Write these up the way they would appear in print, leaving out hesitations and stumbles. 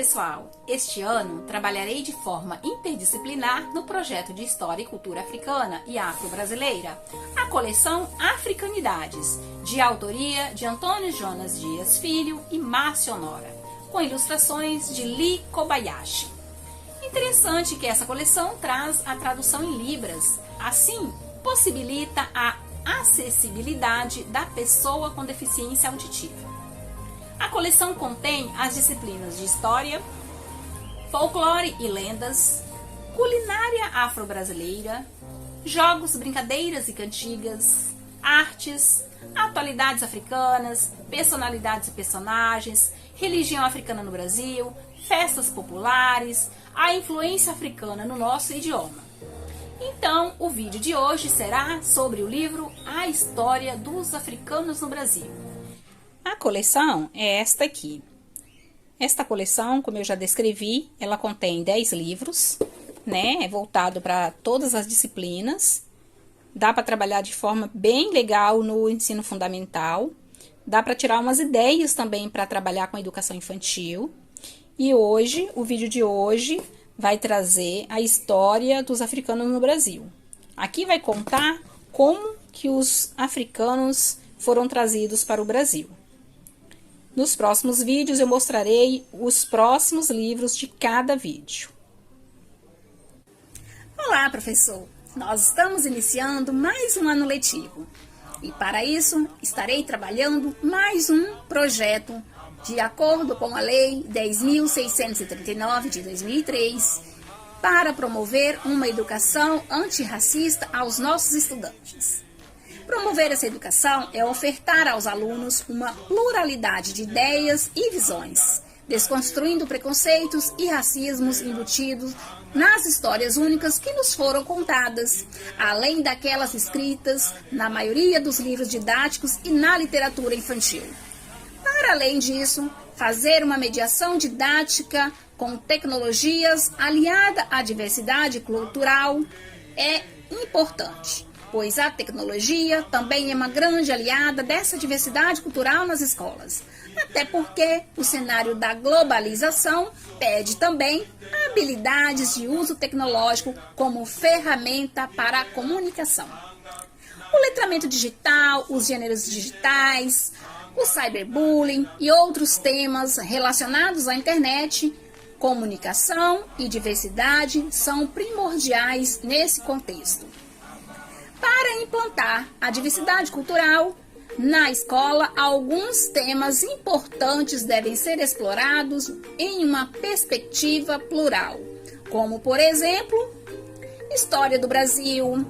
pessoal! Este ano trabalharei de forma interdisciplinar no projeto de História e Cultura Africana e Afro-Brasileira, a coleção Africanidades, de autoria de Antônio Jonas Dias Filho e Márcia Honora, com ilustrações de Lee Kobayashi. Interessante que essa coleção traz a tradução em Libras, assim possibilita a acessibilidade da pessoa com deficiência auditiva. A coleção contém as disciplinas de História, Folclore e Lendas, Culinária Afro-Brasileira, Jogos, Brincadeiras e Cantigas, Artes, Atualidades Africanas, Personalidades e Personagens, Religião Africana no Brasil, Festas Populares, a influência africana no nosso idioma. Então, o vídeo de hoje será sobre o livro A História dos Africanos no Brasil. A coleção é esta aqui. Esta coleção, como eu já descrevi, ela contém 10 livros, né? É voltado para todas as disciplinas. Dá para trabalhar de forma bem legal no ensino fundamental. Dá para tirar umas ideias também para trabalhar com a educação infantil. E hoje, o vídeo de hoje vai trazer a história dos africanos no Brasil. Aqui vai contar como que os africanos foram trazidos para o Brasil. Nos próximos vídeos eu mostrarei os próximos livros de cada vídeo. Olá, professor! Nós estamos iniciando mais um ano letivo e para isso estarei trabalhando mais um projeto de acordo com a Lei 10.639 de 2003 para promover uma educação antirracista aos nossos estudantes. Promover essa educação é ofertar aos alunos uma pluralidade de ideias e visões, desconstruindo preconceitos e racismos embutidos nas histórias únicas que nos foram contadas, além daquelas escritas na maioria dos livros didáticos e na literatura infantil. Para além disso, fazer uma mediação didática com tecnologias aliada à diversidade cultural é importante, pois a tecnologia também é uma grande aliada dessa diversidade cultural nas escolas, até porque o cenário da globalização pede também habilidades de uso tecnológico como ferramenta para a comunicação. O letramento digital, os gêneros digitais, o cyberbullying e outros temas relacionados à internet, comunicação e diversidade são primordiais nesse contexto. Para implantar a diversidade cultural na escola, alguns temas importantes devem ser explorados em uma perspectiva plural, como, por exemplo, história do Brasil,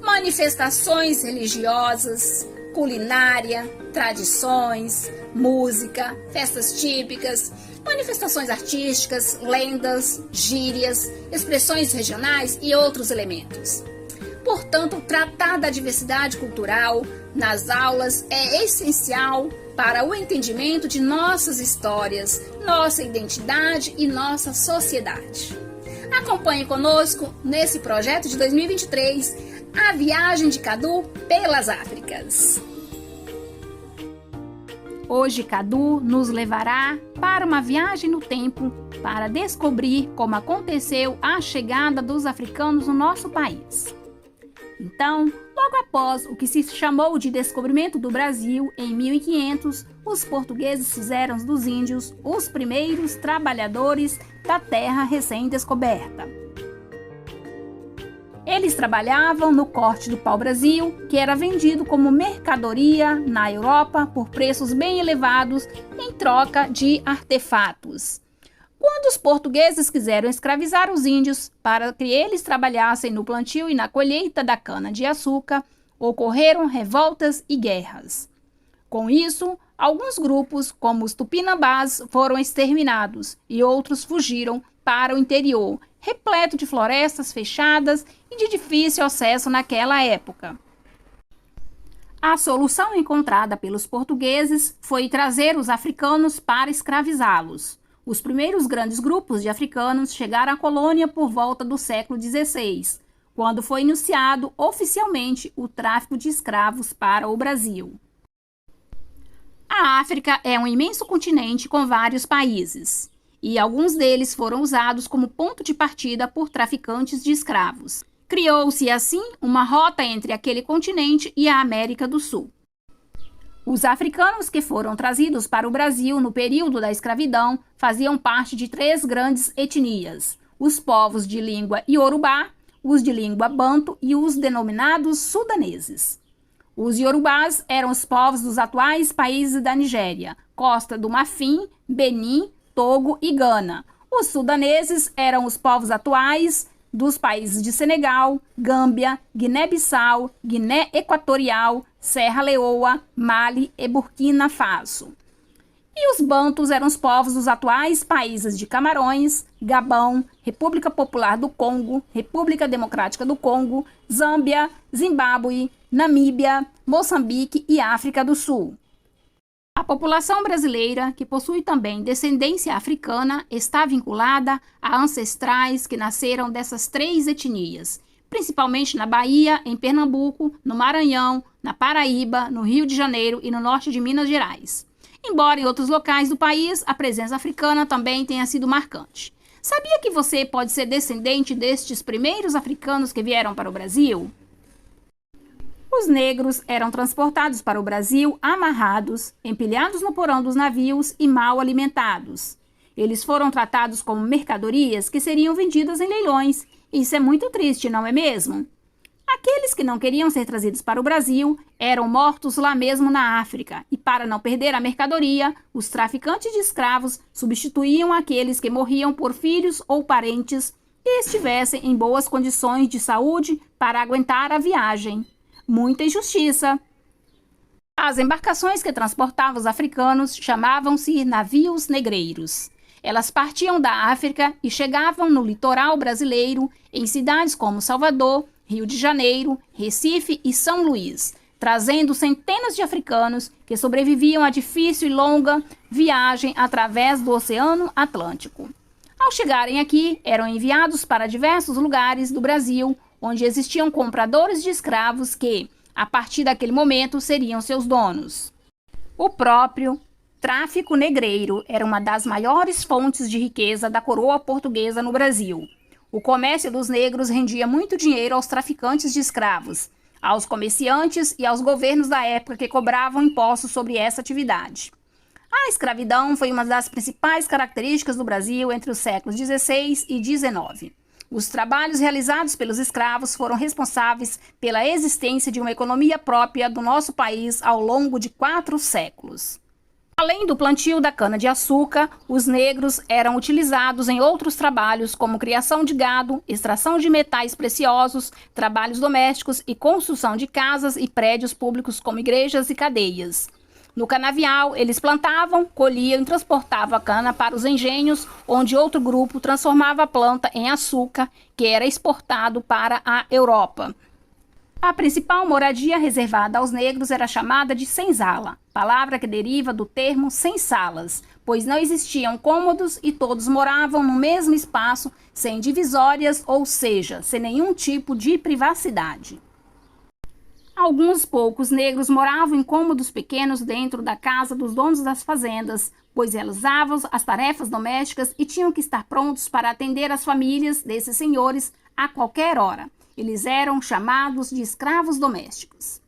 manifestações religiosas, culinária, tradições, música, festas típicas, manifestações artísticas, lendas, gírias, expressões regionais e outros elementos. Portanto, tratar da diversidade cultural nas aulas é essencial para o entendimento de nossas histórias, nossa identidade e nossa sociedade. Acompanhe conosco nesse projeto de 2023, a viagem de Cadu pelas Áfricas. Hoje, Cadu nos levará para uma viagem no tempo para descobrir como aconteceu a chegada dos africanos no nosso país. Então, logo após o que se chamou de descobrimento do Brasil, em 1500, os portugueses fizeram dos índios os primeiros trabalhadores da terra recém-descoberta. Eles trabalhavam no corte do pau-brasil, que era vendido como mercadoria na Europa por preços bem elevados em troca de artefatos. Quando os portugueses quiseram escravizar os índios para que eles trabalhassem no plantio e na colheita da cana-de-açúcar, ocorreram revoltas e guerras. Com isso, alguns grupos, como os tupinambás, foram exterminados e outros fugiram para o interior, repleto de florestas fechadas e de difícil acesso naquela época. A solução encontrada pelos portugueses foi trazer os africanos para escravizá-los. Os primeiros grandes grupos de africanos chegaram à colônia por volta do século XVI, quando foi iniciado oficialmente o tráfico de escravos para o Brasil. A África é um imenso continente com vários países. e alguns deles foram usados como ponto de partida por traficantes de escravos. Criou-se, assim, uma rota entre aquele continente e a América do Sul. Os africanos que foram trazidos para o Brasil no período da escravidão faziam parte de 3 grandes etnias: os povos de língua iorubá, os de língua banto e os denominados sudaneses. Os iorubás eram os povos dos atuais países da Nigéria, Costa do Marfim, Benim, Togo e Gana. Os sudaneses eram os povos atuais dos países de Senegal, Gâmbia, Guiné-Bissau, Guiné Equatorial, Serra Leoa, Mali e Burkina Faso. E os bantus eram os povos dos atuais países de Camarões, Gabão, República Popular do Congo, República Democrática do Congo, Zâmbia, Zimbábue, Namíbia, Moçambique e África do Sul. A população brasileira, que possui também descendência africana, está vinculada a ancestrais que nasceram dessas 3 etnias, principalmente na Bahia, em Pernambuco, no Maranhão, na Paraíba, no Rio de Janeiro e no norte de Minas Gerais. Embora em outros locais do país, a presença africana também tenha sido marcante. Sabia que você pode ser descendente destes primeiros africanos que vieram para o Brasil? Os negros eram transportados para o Brasil amarrados, empilhados no porão dos navios e mal alimentados. Eles foram tratados como mercadorias que seriam vendidas em leilões. Isso é muito triste, não é mesmo? Aqueles que não queriam ser trazidos para o Brasil eram mortos lá mesmo na África, e para não perder a mercadoria, os traficantes de escravos substituíam aqueles que morriam por filhos ou parentes que estivessem em boas condições de saúde para aguentar a viagem. Muita injustiça. As embarcações que transportavam os africanos chamavam-se navios negreiros. Elas partiam da África e chegavam no litoral brasileiro, em cidades como Salvador, Rio de Janeiro, Recife e São Luís, trazendo centenas de africanos que sobreviviam à difícil e longa viagem através do Oceano Atlântico. Ao chegarem aqui, eram enviados para diversos lugares do Brasil, onde existiam compradores de escravos que, a partir daquele momento, seriam seus donos. O próprio tráfico negreiro era uma das maiores fontes de riqueza da coroa portuguesa no Brasil. O comércio dos negros rendia muito dinheiro aos traficantes de escravos, aos comerciantes e aos governos da época que cobravam impostos sobre essa atividade. A escravidão foi uma das principais características do Brasil entre os séculos XVI e XIX. Os trabalhos realizados pelos escravos foram responsáveis pela existência de uma economia própria do nosso país ao longo de 4 séculos. Além do plantio da cana-de-açúcar, os negros eram utilizados em outros trabalhos como criação de gado, extração de metais preciosos, trabalhos domésticos e construção de casas e prédios públicos como igrejas e cadeias. No canavial, eles plantavam, colhiam e transportavam a cana para os engenhos, onde outro grupo transformava a planta em açúcar, que era exportado para a Europa. A principal moradia reservada aos negros era chamada de senzala, palavra que deriva do termo sensalas, pois não existiam cômodos e todos moravam no mesmo espaço, sem divisórias, ou seja, sem nenhum tipo de privacidade. Alguns poucos negros moravam em cômodos pequenos dentro da casa dos donos das fazendas, pois realizavam as tarefas domésticas e tinham que estar prontos para atender as famílias desses senhores a qualquer hora. Eles eram chamados de escravos domésticos.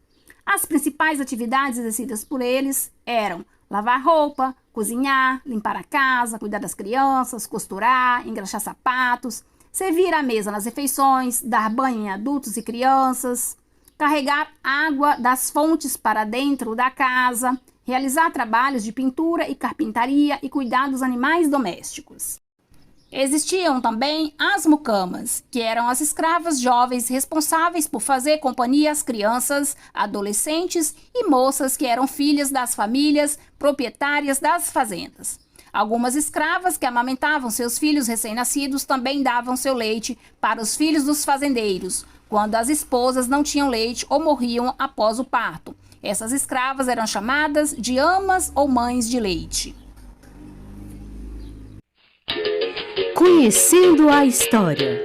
As principais atividades exercidas por eles eram lavar roupa, cozinhar, limpar a casa, cuidar das crianças, costurar, engraxar sapatos, servir à mesa nas refeições, dar banho em adultos e crianças, carregar água das fontes para dentro da casa, realizar trabalhos de pintura e carpintaria e cuidar dos animais domésticos. Existiam também as mucamas, que eram as escravas jovens responsáveis por fazer companhia às crianças, adolescentes e moças que eram filhas das famílias proprietárias das fazendas. Algumas escravas que amamentavam seus filhos recém-nascidos também davam seu leite para os filhos dos fazendeiros, quando as esposas não tinham leite ou morriam após o parto. Essas escravas eram chamadas de amas ou mães de leite. Conhecendo a história.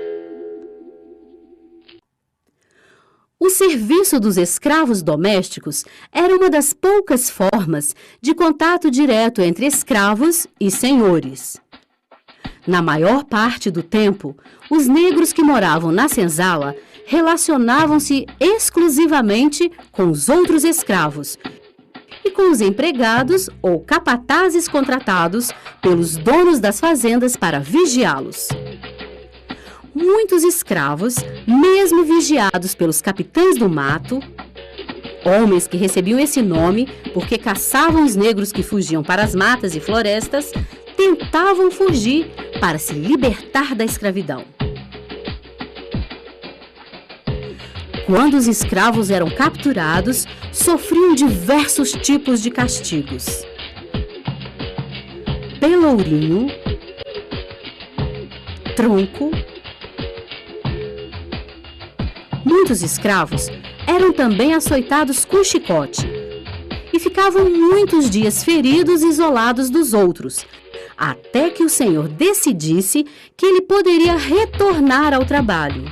O serviço dos escravos domésticos era uma das poucas formas de contato direto entre escravos e senhores. Na maior parte do tempo, os negros que moravam na senzala relacionavam-se exclusivamente com os outros escravos e com os empregados ou capatazes contratados pelos donos das fazendas para vigiá-los. Muitos escravos, mesmo vigiados pelos capitães do mato, homens que recebiam esse nome porque caçavam os negros que fugiam para as matas e florestas, tentavam fugir para se libertar da escravidão. Quando os escravos eram capturados, sofriam diversos tipos de castigos: pelourinho, tronco. Muitos escravos eram também açoitados com chicote e ficavam muitos dias feridos e isolados dos outros, até que o Senhor decidisse que ele poderia retornar ao trabalho.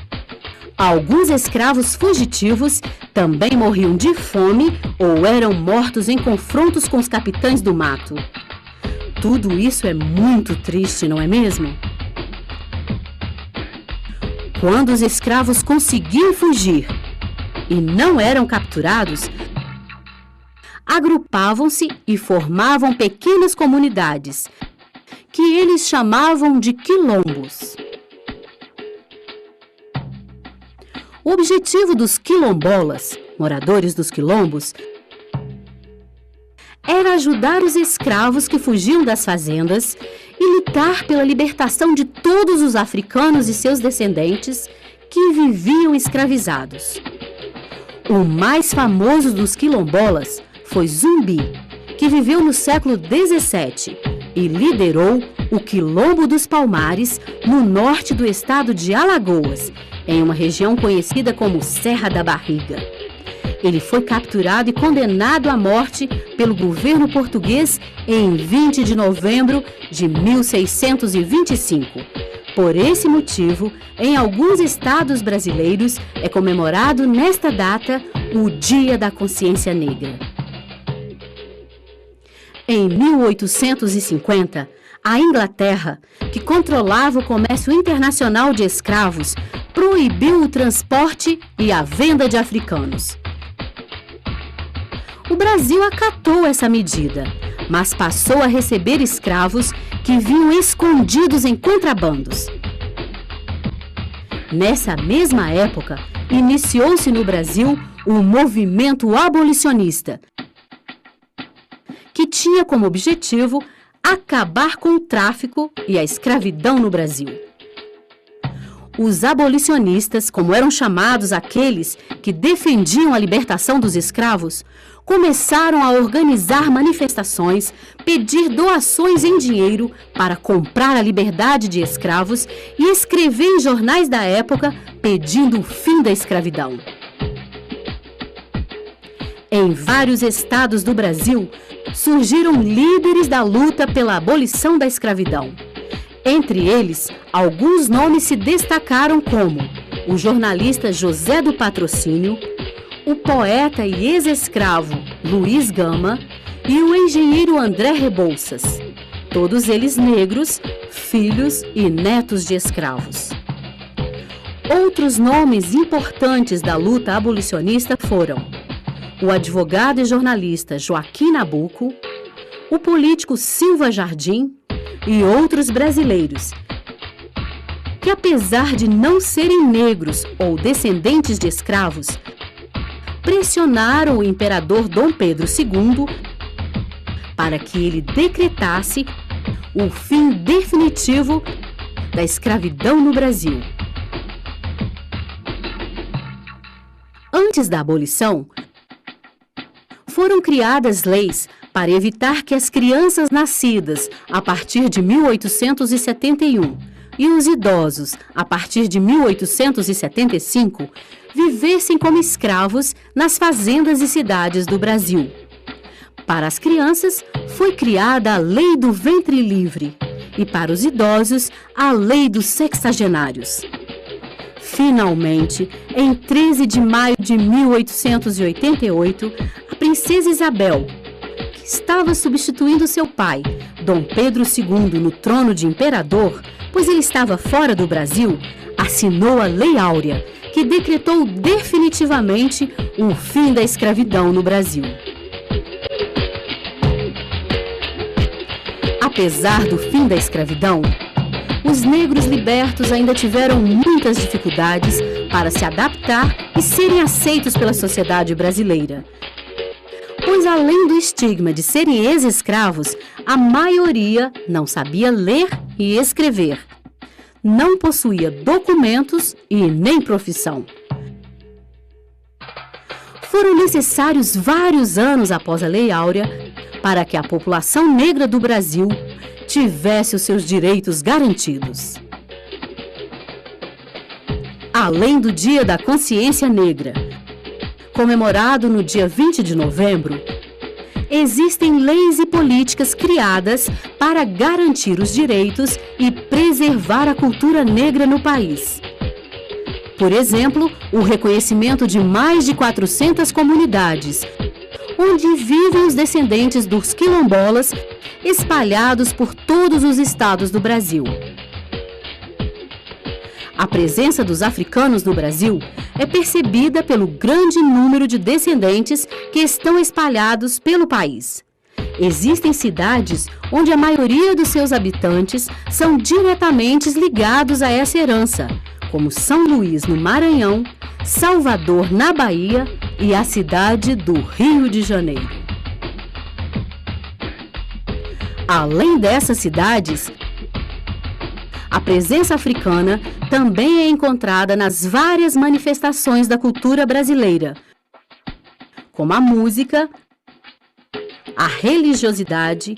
Alguns escravos fugitivos também morriam de fome ou eram mortos em confrontos com os capitães do mato. Tudo isso é muito triste, não é mesmo? Quando os escravos conseguiam fugir e não eram capturados, agrupavam-se e formavam pequenas comunidades, que eles chamavam de quilombos. O objetivo dos quilombolas, moradores dos quilombos, era ajudar os escravos que fugiam das fazendas e lutar pela libertação de todos os africanos e seus descendentes que viviam escravizados. O mais famoso dos quilombolas foi Zumbi, que viveu no século XVII e liderou o Quilombo dos Palmares, no norte do estado de Alagoas, em uma região conhecida como Serra da Barriga. Ele foi capturado e condenado à morte pelo governo português em 20 de novembro de 1625. Por esse motivo, em alguns estados brasileiros é comemorado nesta data o Dia da Consciência Negra. Em 1850, a Inglaterra, que controlava o comércio internacional de escravos, proibiu o transporte e a venda de africanos. O Brasil acatou essa medida, mas passou a receber escravos que vinham escondidos em contrabandos. Nessa mesma época, iniciou-se no Brasil o movimento abolicionista, que tinha como objetivo acabar com o tráfico e a escravidão no Brasil. Os abolicionistas, como eram chamados aqueles que defendiam a libertação dos escravos, começaram a organizar manifestações, pedir doações em dinheiro para comprar a liberdade de escravos e escrever em jornais da época pedindo o fim da escravidão. Em vários estados do Brasil, surgiram líderes da luta pela abolição da escravidão. Entre eles, alguns nomes se destacaram como o jornalista José do Patrocínio, o poeta e ex-escravo Luiz Gama e o engenheiro André Rebouças, todos eles negros, filhos e netos de escravos. Outros nomes importantes da luta abolicionista foram o advogado e jornalista Joaquim Nabuco, o político Silva Jardim e outros brasileiros que, apesar de não serem negros ou descendentes de escravos, pressionaram o imperador Dom Pedro II para que ele decretasse o fim definitivo da escravidão no Brasil. Antes da abolição, foram criadas leis para evitar que as crianças nascidas a partir de 1871 e os idosos a partir de 1875 vivessem como escravos nas fazendas e cidades do Brasil. Para as crianças, foi criada a Lei do Ventre Livre e para os idosos, a Lei dos Sexagenários. Finalmente, em 13 de maio de 1888, a princesa Isabel, que estava substituindo seu pai, Dom Pedro II, no trono de imperador, pois ele estava fora do Brasil, assinou a Lei Áurea, que decretou definitivamente o fim da escravidão no Brasil. Apesar do fim da escravidão, os negros libertos ainda tiveram muitas dificuldades para se adaptar e serem aceitos pela sociedade brasileira. Pois, além do estigma de serem ex-escravos, a maioria não sabia ler e escrever, não possuía documentos e nem profissão. Foram necessários vários anos após a Lei Áurea para que a população negra do Brasil tivesse os seus direitos garantidos. Além do Dia da Consciência Negra, comemorado no dia 20 de novembro, existem leis e políticas criadas para garantir os direitos e preservar a cultura negra no país. Por exemplo, o reconhecimento de mais de 400 comunidades, onde vivem os descendentes dos quilombolas, espalhados por todos os estados do Brasil. A presença dos africanos no Brasil é percebida pelo grande número de descendentes que estão espalhados pelo país. Existem cidades onde a maioria dos seus habitantes são diretamente ligados a essa herança, como São Luís, no Maranhão, Salvador, na Bahia e a cidade do Rio de Janeiro. Além dessas cidades, a presença africana também é encontrada nas várias manifestações da cultura brasileira, como a música, a religiosidade,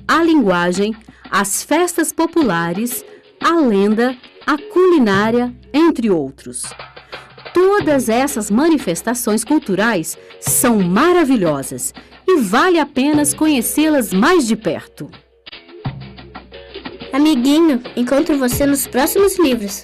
a linguagem, as festas populares, a lenda, a culinária, entre outros. Todas essas manifestações culturais são maravilhosas e vale a pena conhecê-las mais de perto. Amiguinho, encontro você nos próximos livros.